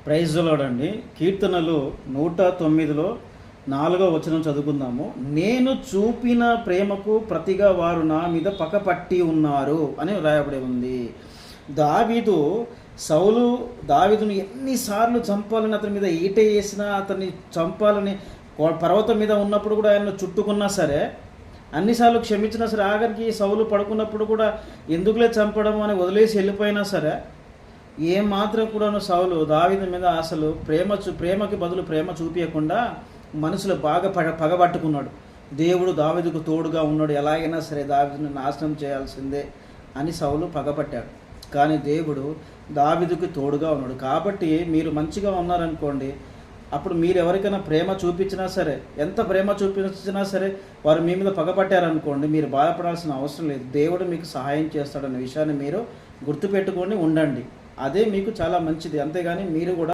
Praise lord. కీర్తనలు 109లో 4వ వచనం చదువుకుందాము. నేను చూపిన ప్రేమకు ప్రతిగా వారు నా మీద పకపట్టి ఉన్నారు అని రాయబడి ఉంది. దావీదును ఎన్నిసార్లు చంపాలని అతని మీద ఈట వేసినా, అతన్ని చంపాలని పర్వతం మీద ఉన్నప్పుడు కూడా ఆయన చుట్టుకున్నా సరే, అన్నిసార్లు క్షమించినా సరే, ఆఖరికి సౌలు పడుకున్నప్పుడు కూడా ఎందుకులే చంపడం అని వదిలేసి వెళ్ళిపోయినా సరే, ఏమాత్రం కూడాను సౌలు దావీదు మీద అసలు ప్రేమకి బదులు ప్రేమ చూపించకుండా మనసులో బాగా పగబట్టుకున్నాడు. దేవుడు దావీదుకు తోడుగా ఉన్నాడు, ఎలాగైనా సరే దావీదుని నాశనం చేయాల్సిందే అని సౌలు పగపట్టాడు. కానీ దేవుడు దావీదుకు తోడుగా ఉన్నాడు. కాబట్టి మీరు మంచిగా ఉన్నారనుకోండి, అప్పుడు మీరు ఎవరికైనా ప్రేమ చూపించినా సరే, ఎంత ప్రేమ చూపించినా సరే, వారు మీ మీద పగపట్టారనుకోండి, మీరు బాధపడాల్సిన అవసరం లేదు. దేవుడు మీకు సహాయం చేస్తాడనే విషయాన్ని మీరు గుర్తుపెట్టుకొని ఉండండి. అదే మీకు చాలా మంచిది. అంతేగాని మీరు కూడా